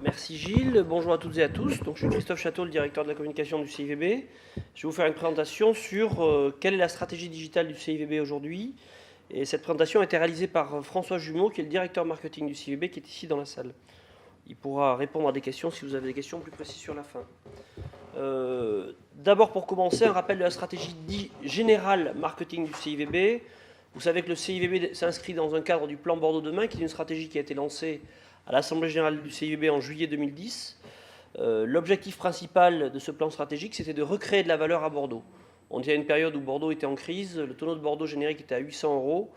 Merci Gilles, bonjour à toutes et à tous. Donc, je suis Christophe Château, le directeur de la communication du CIVB. Je vais vous faire une présentation sur quelle est la stratégie digitale du CIVB aujourd'hui. Et cette présentation a été réalisée par François Jumeau, qui est le directeur marketing du CIVB, qui est ici dans la salle. Il pourra répondre à des questions si vous avez des questions plus précises sur la fin. D'abord, pour commencer, un rappel de la stratégie générale marketing du CIVB. Vous savez que le CIVB s'inscrit dans un cadre du plan Bordeaux Demain, qui est une stratégie qui a été lancée à l'Assemblée générale du CIVB en juillet 2010. L'objectif principal de ce plan stratégique, c'était de recréer de la valeur à Bordeaux. On était à une période où Bordeaux était en crise, le tonneau de Bordeaux générique était à 800 €,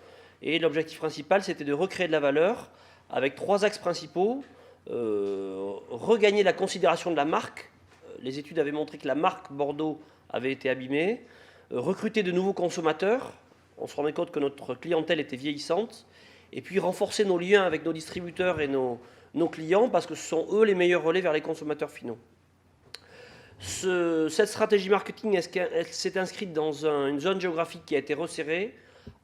et l'objectif principal, c'était de recréer de la valeur avec trois axes principaux. Regagner la considération de la marque. Les études avaient montré que la marque Bordeaux avait été abîmée. Recruter de nouveaux consommateurs. On se rendait compte que notre clientèle était vieillissante. Et puis renforcer nos liens avec nos distributeurs et nos clients, parce que ce sont eux les meilleurs relais vers les consommateurs finaux. Cette stratégie marketing, elle s'est inscrite dans une zone géographique qui a été resserrée.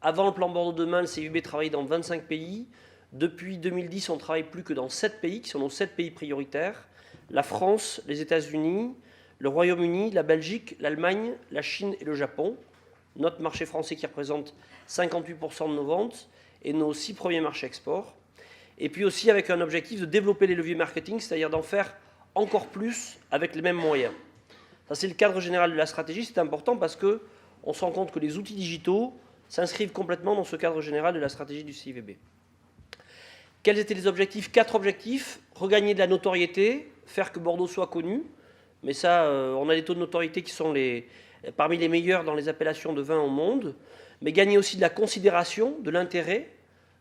Avant le plan Bordeaux Demain, le CIVB travaillait dans 25 pays. Depuis 2010, on ne travaille plus que dans 7 pays, qui sont nos 7 pays prioritaires. La France, les États-Unis, le Royaume-Uni, la Belgique, l'Allemagne, la Chine et le Japon. Notre marché français qui représente 58% de nos ventes et nos 6 premiers marchés export. Et puis aussi avec un objectif de développer les leviers marketing, c'est-à-dire d'en faire encore plus avec les mêmes moyens. Ça, c'est le cadre général de la stratégie. C'est important parce qu'on se rend compte que les outils digitaux s'inscrivent complètement dans ce cadre général de la stratégie du CIVB. Quels étaient les objectifs? 4 objectifs. Regagner de la notoriété, faire que Bordeaux soit connu. Mais ça, on a des taux de notoriété qui sont parmi les meilleurs dans les appellations de vin au monde. Mais gagner aussi de la considération, de l'intérêt,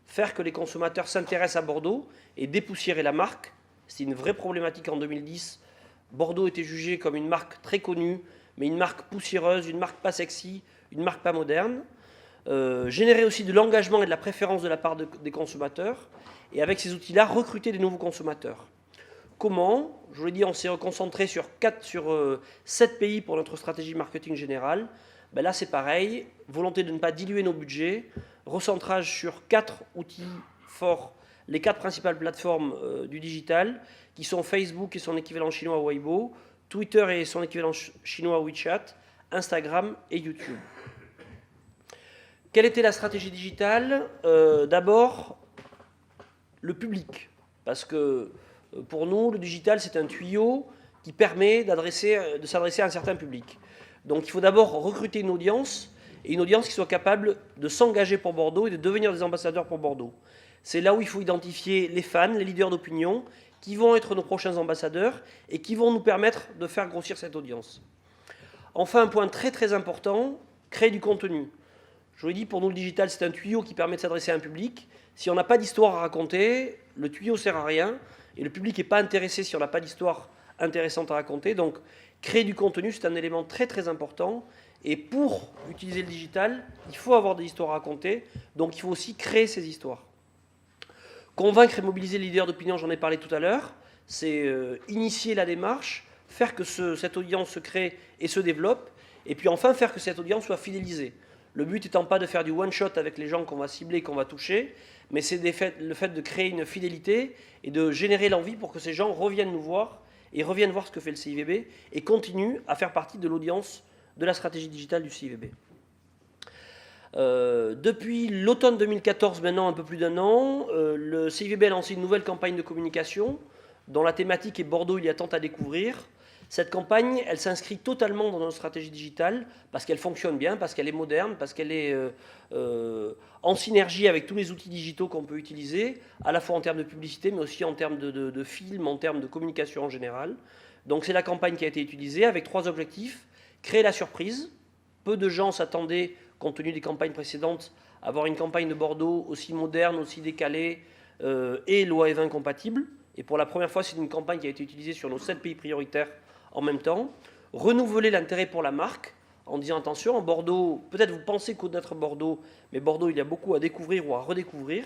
faire que les consommateurs s'intéressent à Bordeaux et dépoussiérer la marque. C'est une vraie problématique en 2010. Bordeaux était jugé comme une marque très connue, mais une marque poussiéreuse, une marque pas sexy, une marque pas moderne. Générer aussi de l'engagement et de la préférence de la part des consommateurs. Et avec ces outils-là, recruter des nouveaux consommateurs. Comment? Je vous l'ai dit, on s'est concentré sur 7 pays pour notre stratégie marketing générale. Ben là, c'est pareil. Volonté de ne pas diluer nos budgets. Recentrage sur 4 outils forts, les 4 principales plateformes du digital, qui sont Facebook et son équivalent chinois Weibo, Twitter et son équivalent chinois WeChat, Instagram et YouTube. Quelle était la stratégie digitale? D'abord, le public. Parce que pour nous, le digital, c'est un tuyau qui permet de s'adresser à un certain public. Donc il faut d'abord recruter une audience, et une audience qui soit capable de s'engager pour Bordeaux et de devenir des ambassadeurs pour Bordeaux. C'est là où il faut identifier les fans, les leaders d'opinion, qui vont être nos prochains ambassadeurs et qui vont nous permettre de faire grossir cette audience. Enfin, un point très très important, créer du contenu. Je vous l'ai dit, pour nous, le digital, c'est un tuyau qui permet de s'adresser à un public. Si on n'a pas d'histoire à raconter, le tuyau ne sert à rien, et le public n'est pas intéressé si on n'a pas d'histoire intéressante à raconter. Donc, créer du contenu, c'est un élément très très important. Et pour utiliser le digital, il faut avoir des histoires à raconter. Donc, il faut aussi créer ces histoires. Convaincre et mobiliser les leaders d'opinion, j'en ai parlé tout à l'heure. C'est initier la démarche, faire que cette audience se crée et se développe. Et puis enfin, faire que cette audience soit fidélisée. Le but étant pas de faire du one-shot avec les gens qu'on va cibler, qu'on va toucher, mais c'est le fait de créer une fidélité et de générer l'envie pour que ces gens reviennent nous voir et reviennent voir ce que fait le CIVB et continuent à faire partie de l'audience de la stratégie digitale du CIVB. Depuis l'automne 2014, maintenant un peu plus d'1 an, le CIVB a lancé une nouvelle campagne de communication dont la thématique est Bordeaux, il y a tant à découvrir. Cette campagne, elle s'inscrit totalement dans notre stratégie digitale parce qu'elle fonctionne bien, parce qu'elle est moderne, parce qu'elle est en synergie avec tous les outils digitaux qu'on peut utiliser, à la fois en termes de publicité, mais aussi en termes de films, en termes de communication en général. Donc c'est la campagne qui a été utilisée avec 3 objectifs. Créer la surprise. Peu de gens s'attendaient, compte tenu des campagnes précédentes, à avoir une campagne de Bordeaux aussi moderne, aussi décalée et loi E20 compatible. Et pour la première fois, c'est une campagne qui a été utilisée sur nos 7 pays prioritaires en même temps. Renouveler l'intérêt pour la marque en disant attention, en Bordeaux, peut-être vous pensez connaître Bordeaux, mais Bordeaux, il y a beaucoup à découvrir ou à redécouvrir.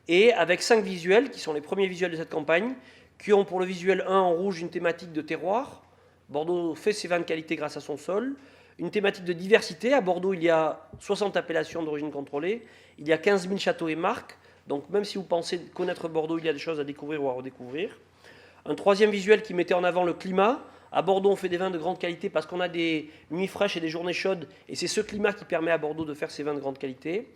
Et avec 5 visuels, qui sont les premiers visuels de cette campagne, qui ont pour le visuel 1 en rouge une thématique de terroir. Bordeaux fait ses vins de qualité grâce à son sol. Une thématique de diversité. À Bordeaux, il y a 60 appellations d'origine contrôlée. Il y a 15 000 châteaux et marques. Donc même si vous pensez connaître Bordeaux, il y a des choses à découvrir ou à redécouvrir. Un troisième visuel qui mettait en avant le climat. À Bordeaux, on fait des vins de grande qualité parce qu'on a des nuits fraîches et des journées chaudes, et c'est ce climat qui permet à Bordeaux de faire ces vins de grande qualité.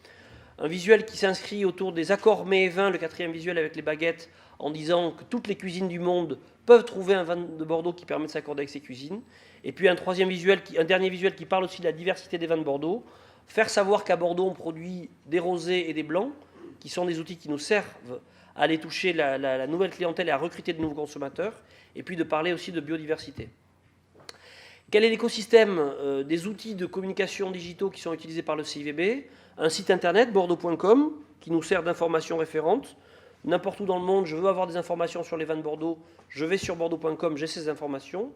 Un visuel qui s'inscrit autour des accords mets et vins, le quatrième visuel avec les baguettes, en disant que toutes les cuisines du monde peuvent trouver un vin de Bordeaux qui permet de s'accorder avec ces cuisines. Et puis un dernier visuel qui parle aussi de la diversité des vins de Bordeaux. Faire savoir qu'à Bordeaux, on produit des rosés et des blancs, qui sont des outils qui nous servent à aller toucher la nouvelle clientèle et à recruter de nouveaux consommateurs. Et puis de parler aussi de biodiversité. Quel est l'écosystème des outils de communication digitaux qui sont utilisés par le CIVB? Un site internet, bordeaux.com, qui nous sert d'informations référentes. N'importe où dans le monde, je veux avoir des informations sur les vins de Bordeaux, je vais sur bordeaux.com, j'ai ces informations.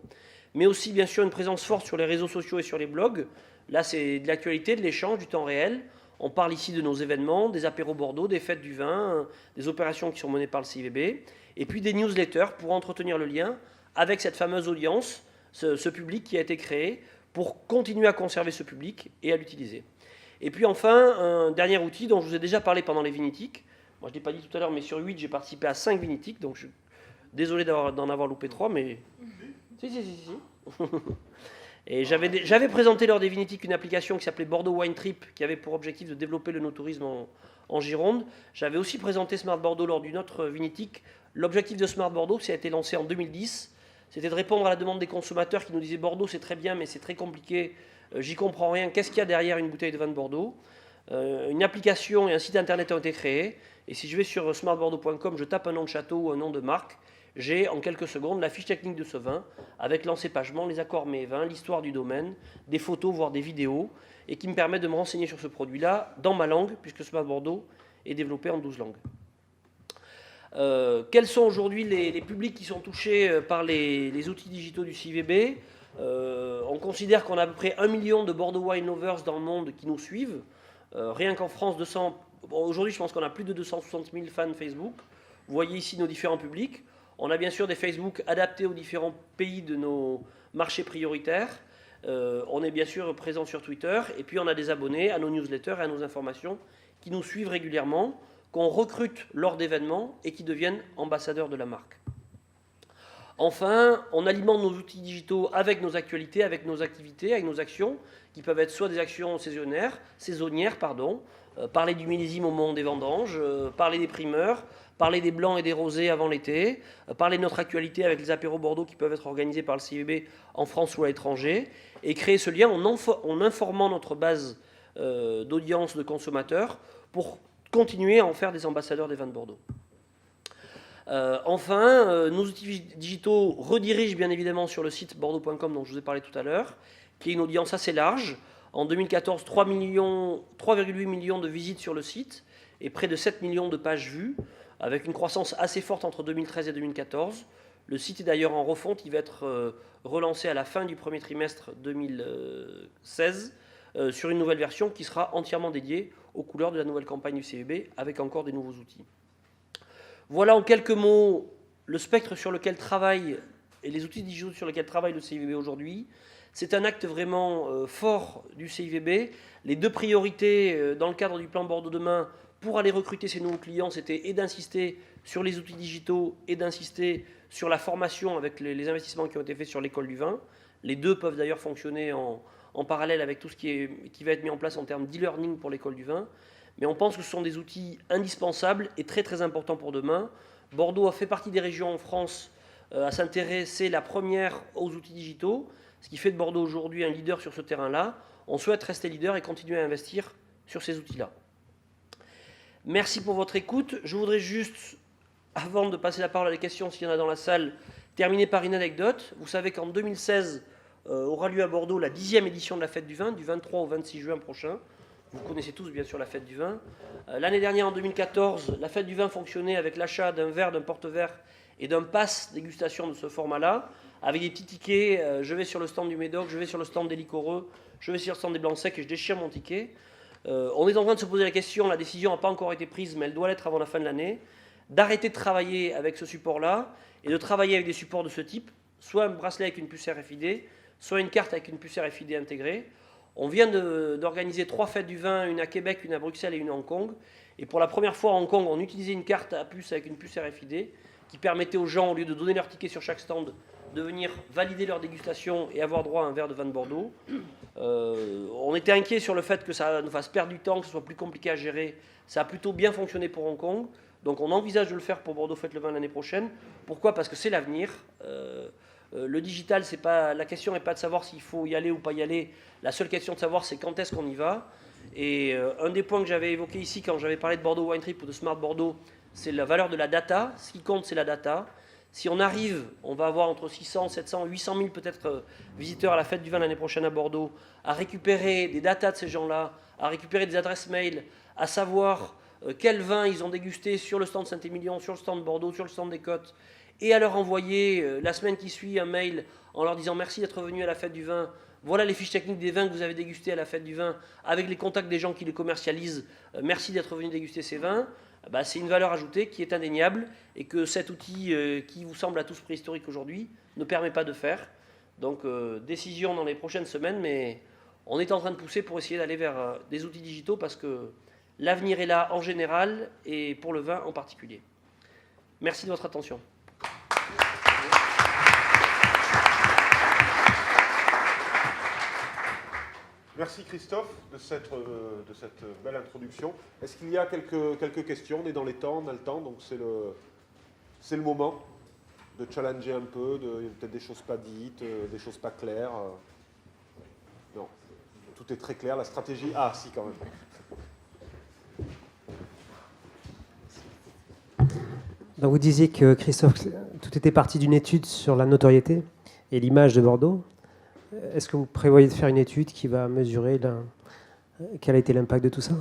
Mais aussi, bien sûr, une présence forte sur les réseaux sociaux et sur les blogs. Là, c'est de l'actualité, de l'échange, du temps réel. On parle ici de nos événements, des apéros Bordeaux, des fêtes du vin, des opérations qui sont menées par le CIVB. Et puis des newsletters pour entretenir le lien avec cette fameuse audience, ce public qui a été créé, pour continuer à conserver ce public et à l'utiliser. Et puis enfin, un dernier outil dont je vous ai déjà parlé pendant les Vinitiques. Moi, je ne l'ai pas dit tout à l'heure, mais sur 8, j'ai participé à 5 Vinitiques, donc je suis désolé d'en avoir loupé 3, mais... Si. Et j'avais présenté lors des Vinitiques une application qui s'appelait Bordeaux Wine Trip, qui avait pour objectif de développer le no-tourisme en Gironde. J'avais aussi présenté Smart Bordeaux lors d'une autre Vinitique. L'objectif de Smart Bordeaux, qui a été lancé en 2010, c'était de répondre à la demande des consommateurs qui nous disaient Bordeaux c'est très bien mais c'est très compliqué, j'y comprends rien, qu'est-ce qu'il y a derrière une bouteille de vin de Bordeaux? Une application et un site internet ont été créés, et si je vais sur smartbordeaux.com, je tape un nom de château ou un nom de marque, j'ai en quelques secondes la fiche technique de ce vin, avec l'encépagement, les accords mets et vins, l'histoire du domaine, des photos, voire des vidéos, et qui me permet de me renseigner sur ce produit-là dans ma langue, puisque Smart Bordeaux est développé en 12 langues. Quels sont aujourd'hui les publics qui sont touchés par les outils digitaux du CIVB? On considère qu'on a à peu près 1 million de Bordeaux Wine Lovers dans le monde qui nous suivent. Rien qu'en France, aujourd'hui je pense qu'on a plus de 260 000 fans Facebook. Vous voyez ici nos différents publics. On a bien sûr des Facebook adaptés aux différents pays de nos marchés prioritaires. On est bien sûr présent sur Twitter. Et puis on a des abonnés à nos newsletters et à nos informations qui nous suivent régulièrement, qu'on recrute lors d'événements et qui deviennent ambassadeurs de la marque. Enfin, on alimente nos outils digitaux avec nos actualités, avec nos activités, avec nos actions, qui peuvent être soit des actions saisonnières, parler du millésime au moment des vendanges, parler des primeurs, parler des blancs et des rosés avant l'été, parler de notre actualité avec les apéros Bordeaux qui peuvent être organisés par le CIVB en France ou à l'étranger, et créer ce lien en informant notre base d'audience de consommateurs pour continuer à en faire des ambassadeurs des vins de Bordeaux. Enfin, nos outils digitaux redirigent bien évidemment sur le site bordeaux.com dont je vous ai parlé tout à l'heure, qui est une audience assez large. En 2014, 3,8 millions de visites sur le site et près de 7 millions de pages vues, avec une croissance assez forte entre 2013 et 2014. Le site est d'ailleurs en refonte, il va être relancé à la fin du premier trimestre 2016 sur une nouvelle version qui sera entièrement dédiée aux couleurs de la nouvelle campagne du CIVB avec encore des nouveaux outils. Voilà en quelques mots le spectre sur lequel travaille et les outils digitaux sur lesquels travaille le CIVB aujourd'hui. C'est un acte vraiment fort du CIVB. Les deux priorités dans le cadre du plan Bordeaux Demain pour aller recruter ces nouveaux clients, c'était et d'insister sur les outils digitaux et d'insister sur la formation avec les investissements qui ont été faits sur l'école du vin. Les deux peuvent d'ailleurs fonctionner en parallèle avec tout ce qui va être mis en place en termes d'e-learning pour l'école du vin. Mais on pense que ce sont des outils indispensables et très très importants pour demain. Bordeaux a fait partie des régions en France à s'intéresser la première aux outils digitaux, ce qui fait de Bordeaux aujourd'hui un leader sur ce terrain-là. On souhaite rester leader et continuer à investir sur ces outils-là. Merci pour votre écoute. Je voudrais juste, avant de passer la parole à des questions, s'il y en a dans la salle, terminer par une anecdote. Vous savez qu'en 2016 aura lieu à Bordeaux la 10e édition de la Fête du Vin, du 23 au 26 juin prochain. Vous connaissez tous bien sûr la Fête du Vin. L'année dernière, en 2014, la Fête du Vin fonctionnait avec l'achat d'un verre, d'un porte-verre et d'un pass dégustation de ce format-là, avec des petits tickets. Je vais sur le stand du Médoc, je vais sur le stand des liquoreux, je vais sur le stand des blancs secs et je déchire mon ticket. On est en train de se poser la question, la décision n'a pas encore été prise, mais elle doit l'être avant la fin de l'année, d'arrêter de travailler avec ce support-là et de travailler avec des supports de ce type, soit un bracelet avec une puce RFID, soit une carte avec une puce RFID intégrée. On vient d'organiser 3 fêtes du vin, une à Québec, une à Bruxelles et une à Hong Kong. Et pour la première fois à Hong Kong, on utilisait une carte à puce avec une puce RFID. qui permettait aux gens, au lieu de donner leur ticket sur chaque stand, de venir valider leur dégustation et avoir droit à un verre de vin de Bordeaux. On était inquiet sur le fait que ça nous fasse perdre du temps, que ce soit plus compliqué à gérer. Ça a plutôt bien fonctionné pour Hong Kong. Donc on envisage de le faire pour Bordeaux Fête le Vin l'année prochaine. Pourquoi? Parce que c'est l'avenir. Le digital, c'est pas, la question n'est pas de savoir s'il faut y aller ou pas y aller. La seule question de savoir, c'est quand est-ce qu'on y va. Et un des points que j'avais évoqué ici quand j'avais parlé de Bordeaux Wine Trip ou de Smart Bordeaux, c'est la valeur de la data. Ce qui compte, c'est la data. Si on arrive, on va avoir entre 600, 700, 800 000 peut-être visiteurs à la fête du vin l'année prochaine à Bordeaux, à récupérer des datas de ces gens-là, à récupérer des adresses mail, à savoir quel vin ils ont dégusté sur le stand Saint-Émilion, sur le stand de Bordeaux, sur le stand des Côtes, et à leur envoyer la semaine qui suit un mail en leur disant merci d'être venu à la fête du vin, voilà les fiches techniques des vins que vous avez dégustés à la fête du vin, avec les contacts des gens qui les commercialisent, merci d'être venu déguster ces vins. Bah, c'est une valeur ajoutée qui est indéniable et que cet outil qui vous semble à tous préhistorique aujourd'hui ne permet pas de faire. Donc décision dans les prochaines semaines, mais on est en train de pousser pour essayer d'aller vers des outils digitaux parce que l'avenir est là en général et pour le vin en particulier. Merci de votre attention. Merci Christophe de cette belle introduction. Est-ce qu'il y a quelques questions? On est dans les temps, on a le temps, donc c'est le moment de challenger un peu, il y a peut-être des choses pas dites, des choses pas claires. Non, tout est très clair, la stratégie... Ah si, quand même. Donc vous disiez que, Christophe, tout était parti d'une étude sur la notoriété et l'image de Bordeaux. Est-ce que vous prévoyez de faire une étude qui va mesurer quel a été l'impact de tout ça?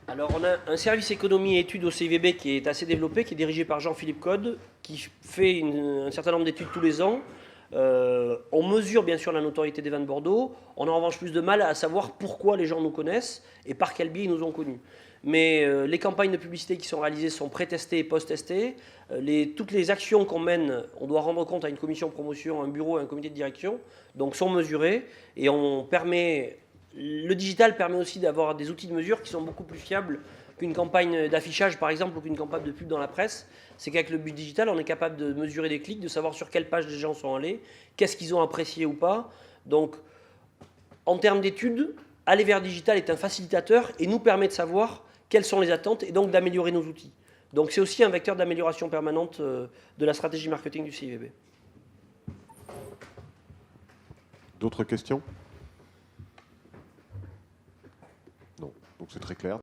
Alors on a un service économie et études au CIVB qui est assez développé, qui est dirigé par Jean-Philippe Code, qui fait un certain nombre d'études tous les ans. On mesure bien sûr la notoriété des vins de Bordeaux. On a en revanche plus de mal à savoir pourquoi les gens nous connaissent et par quel biais ils nous ont connus. Mais les campagnes de publicité qui sont réalisées sont pré-testées et post-testées. Toutes les actions qu'on mène, on doit rendre compte à une commission de promotion, un bureau et un comité de direction, donc sont mesurées. Et le digital permet aussi d'avoir des outils de mesure qui sont beaucoup plus fiables qu'une campagne d'affichage par exemple ou qu'une campagne de pub dans la presse. C'est qu'avec le but digital, on est capable de mesurer des clics, de savoir sur quelle page les gens sont allés, qu'est-ce qu'ils ont apprécié ou pas. Donc en termes d'études, aller vers le digital est un facilitateur et nous permet de savoir quelles sont les attentes et donc d'améliorer nos outils. Donc c'est aussi un vecteur d'amélioration permanente de la stratégie marketing du CIVB. D'autres questions? Non, donc c'est très clair.